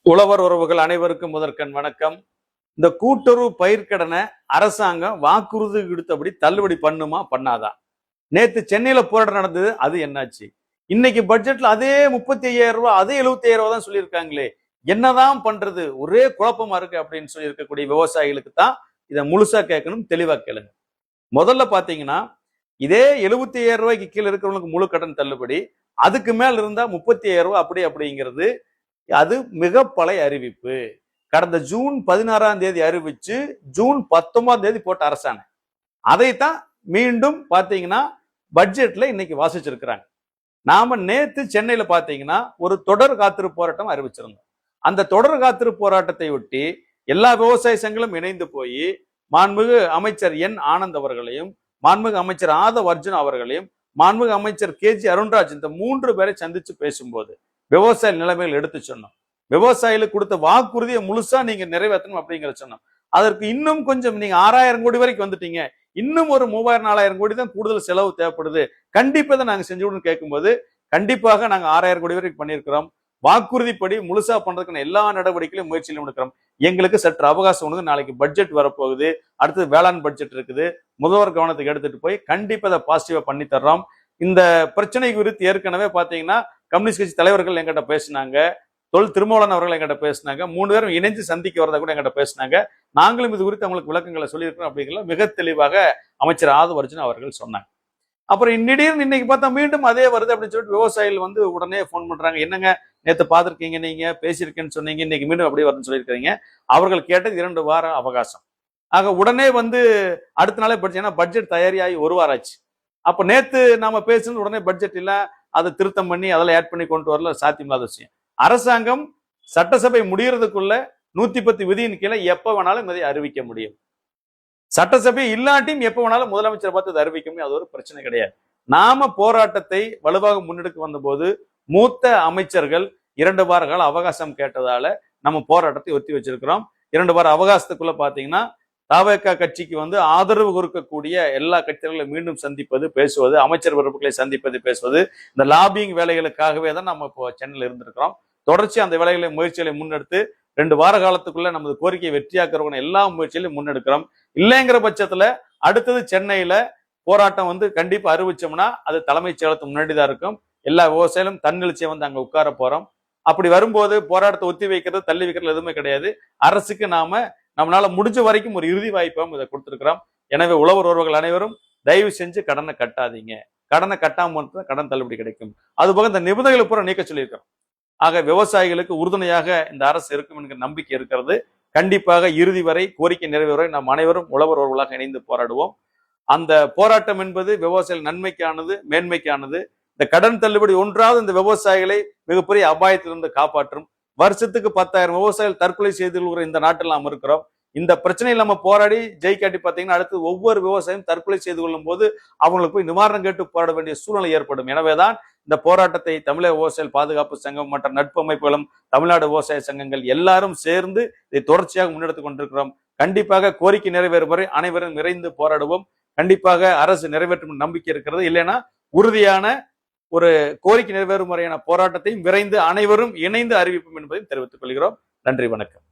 உழவர் உறவுகள் அனைவருக்கும் முதற்கண் வணக்கம். இந்த கூட்டுறவு பயிர்க்கடனை அரசாங்கம் வாக்குறுதி கொடுத்தபடி தள்ளுபடி பண்ணுமா பண்ணாதா? நேத்து சென்னையில போராட்டம் நடந்தது, அது என்னாச்சு? இன்னைக்கு பட்ஜெட்ல அதே 35,000 ரூபாய், அதே 75,000 ரூபாய் தான் சொல்லியிருக்காங்களே, என்னதான் பண்றது? ஒரே குழப்பமா இருக்கு அப்படின்னு சொல்லி இருக்கக்கூடிய விவசாயிகளுக்கு தான் இதை முழுசா கேட்கணும், தெளிவா கேளுங்க. முதல்ல பாத்தீங்கன்னா, இதே 75,000 ரூபாய்க்கு கீழே இருக்கிறவங்களுக்கு முழு கடன் தள்ளுபடி, அதுக்கு மேல இருந்தா 35,000 ரூபாய் அப்படிங்கிறது அது மிக பழைய அறிவிப்பு. கடந்த ஜூன் 16ஆம் தேதி அறிவிச்சு ஜூன் 19ஆம் தேதி போட்ட அரசாணை. அதைத்தான் மீண்டும் பாத்தீங்கன்னா பட்ஜெட்ல இன்னைக்கு வாசிச்சிருக்கிறாங்க. நாம நேத்து சென்னையில பாத்தீங்கன்னா ஒரு தொடர் காத்திருப்பு போராட்டம் அறிவிச்சிருந்தோம். அந்த தொடர் காத்திருப்பு போராட்டத்தை ஒட்டி எல்லா விவசாய சங்கங்களும் இணைந்து போய் மாண்புமிகு அமைச்சர் என் ஆனந்த் அவர்களையும், மாண்புமிகு அமைச்சர் ஆதவ் அர்ஜுன் அவர்களையும், மாண்புமிகு அமைச்சர் KG அருண்ராஜ், இந்த 3 பேரை சந்திச்சு பேசும்போது விவசாய நிலைமைகள் எடுத்து சொன்னோம். விவசாயிகளுக்கு கொடுத்த வாக்குறுதியை முழுசா நீங்க நிறைவேற்றணும் அப்படிங்கிற சொன்னோம். அதற்கு இன்னும் கொஞ்சம் நீங்க 6,000 கோடி வரைக்கும் வந்துட்டீங்க, இன்னும் ஒரு 3,000 4,000 கோடி தான் கூடுதல் செலவு தேவைப்படுது, கண்டிப்பா தான் நாங்க செஞ்சு கேட்கும்போது கண்டிப்பாக நாங்க 6,000 கோடி வரைக்கும் பண்ணியிருக்கிறோம். வாக்குறுதிப்படி முழுசா பண்றதுக்கான எல்லா நடவடிக்கையிலும் முயற்சியிலும் எடுக்கிறோம். எங்களுக்கு சற்று அவகாசம் உண்டு, நாளைக்கு பட்ஜெட் வரப்போகுது, அடுத்தது வேளாண் பட்ஜெட் இருக்குது, முதல்வர் கவனத்துக்கு எடுத்துட்டு போய் கண்டிப்பா அதை பாசிட்டிவா பண்ணி தர்றோம். இந்த பிரச்சனை குறித்து ஏற்கனவே பாத்தீங்கன்னா கம்யூனிஸ்ட் கட்சி தலைவர்கள் எங்கிட்ட பேசினாங்க, திருமாவளவன் அவர்கள் எங்கிட்ட பேசினாங்க, 3 பேரும் இணைஞ்சு சந்திக்க வரத கூட எங்கிட்ட பேசினாங்க. நாங்களும் இது குறித்து அவங்களுக்கு விளக்கங்களை சொல்லியிருக்கிறோம் அப்படிங்கிற மிக தெளிவாக அமைச்சர் ஆதவ் அர்ஜுன் அவர்கள் சொன்னாங்க. அப்புறம் திடீர்னு இன்னைக்கு பார்த்தா மீண்டும் அதே வருது அப்படின்னு சொல்லிட்டு விவசாயிகள் உடனே போன் பண்றாங்க. என்னங்க நேற்று பார்த்துருக்கீங்க, நீங்க பேசியிருக்கேன்னு சொன்னீங்க, இன்னைக்கு மீண்டும் அப்படியே வருதுன்னு சொல்லியிருக்கிறீங்க. அவர்கள் கேட்டது 2 வார அவகாசம். ஆக உடனே அடுத்த நாளே பட்ஜெட் தயாரியாகி 1 வாரம் ஆச்சு. அப்ப நேத்து நாம பேசுனது உடனே பட்ஜெட் இல்ல, அதை திருத்தம் பண்ணி அதெல்லாம் ஆட் பண்ணி கொண்டு வரல, சாத்தியமில்லாத விஷயம். அரசாங்கம் சட்டசபை முடியறதுக்குள்ள 110 விதியின் கீழே எப்ப வேணாலும் இதை அறிவிக்க முடியும். சட்டசபை இல்லாட்டியும் எப்ப வேணாலும் முதலமைச்சரை பார்த்து அதை அறிவிக்க முடியும், அது ஒரு பிரச்சனை கிடையாது. நாம போராட்டத்தை வலுவாக முன்னெடுக்க வந்த போது மூத்த அமைச்சர்கள் 2 வார கால அவகாசம் கேட்டதால நம்ம போராட்டத்தை ஒத்தி வச்சிருக்கிறோம். 2 வார அவகாசத்துக்குள்ள பாத்தீங்கன்னா தவேக கட்சிக்கு ஆதரவு கொடுக்கக்கூடிய எல்லா கட்சிகளையும் மீண்டும் சந்திப்பது, பேசுவது, அமைச்சர் பொறுப்புகளை சந்திப்பது, பேசுவது, இந்த லாபிங் வேலைகளுக்காகவே தான் நம்ம இப்போ சென்னையில் இருந்திருக்கிறோம். தொடர்ச்சி அந்த வேலைகளை முயற்சிகளை முன்னெடுத்து 2 வார காலத்துக்குள்ள நமது கோரிக்கையை வெற்றியாக்குறவங்க எல்லா முயற்சிகளையும் முன்னெடுக்கிறோம். இல்லைங்கிற பட்சத்துல அடுத்தது சென்னையில போராட்டம் கண்டிப்பா அறிவிச்சோம்னா அது தலைமைச் செயலகத்துக்கு முன்னாடி தான் இருக்கும். எல்லா விவசாயிகளும் தன்னெழுச்சியை அங்க உட்கார போறோம். அப்படி வரும்போது போராட்டத்தை ஒத்தி வைக்கிறது, தள்ளி வைக்கிறது எதுவுமே கிடையாது. அரசுக்கு நம்மளால முடிஞ்ச வரைக்கும் ஒரு இறுதி வாய்ப்பாகவும் இதை கொடுத்திருக்கிறோம். எனவே உழவர் உறவுகள் அனைவரும் தயவு செஞ்சு கடனை கட்டாதீங்க. கடனை கட்டாம கடன் தள்ளுபடி கிடைக்கும். அதுபோக இந்த நிபந்தனைகளை பூரா நீக்க சொல்லியிருக்கிறோம். ஆக விவசாயிகளுக்கு உறுதுணையாக இந்த அரசு இருக்கும் என்கிற நம்பிக்கை இருக்கிறது. கண்டிப்பாக இறுதி வரை கோரிக்கை நிறைவேற நாம் அனைவரும் உழவர் உறவுகளாக இணைந்து போராடுவோம். அந்த போராட்டம் என்பது விவசாயிகள் நன்மைக்கானது, மேன்மைக்கானது. இந்த கடன் தள்ளுபடி ஒன்றாவது இந்த விவசாயிகளை மிகப்பெரிய அபாயத்திலிருந்து காப்பாற்றும். வருஷத்துக்கு 10,000 விவசாயிகள் தற்கொலை செய்து கொள்கிற இந்த நாட்டில் நாம் இருக்கிறோம். இந்த பிரச்சனையில் நம்ம போராடி ஜெயிக்காட்டி பார்த்தீங்கன்னா அடுத்து ஒவ்வொரு விவசாயம் தற்கொலை செய்து கொள்ளும் போது அவங்களுக்கு போய் நிவாரணம் கேட்டு போராட வேண்டிய சூழ்நிலை ஏற்படும். எனவேதான் இந்த போராட்டத்தை தமிழக விவசாயிகள் பாதுகாப்பு சங்கம் மற்ற நட்பு அமைப்புகளும் தமிழ்நாடு விவசாய சங்கங்கள் எல்லாரும் சேர்ந்து இதை தொடர்ச்சியாக முன்னெடுத்துக் கொண்டிருக்கிறோம். கண்டிப்பாக கோரிக்கை நிறைவேறும் வரை அனைவரும் நிறைந்து போராடுவோம். கண்டிப்பாக அரசு நிறைவேற்றும் நம்பிக்கை இருக்கிறது. இல்லைன்னா உறுதியான ஒரு கோரிக்கை நிறைவேறும் முறையான போராட்டத்தையும் விரைந்து அனைவரும் இணைந்து அறிவிப்போம் என்பதையும் தெரிவித்துக் கொள்கிறோம். நன்றி, வணக்கம்.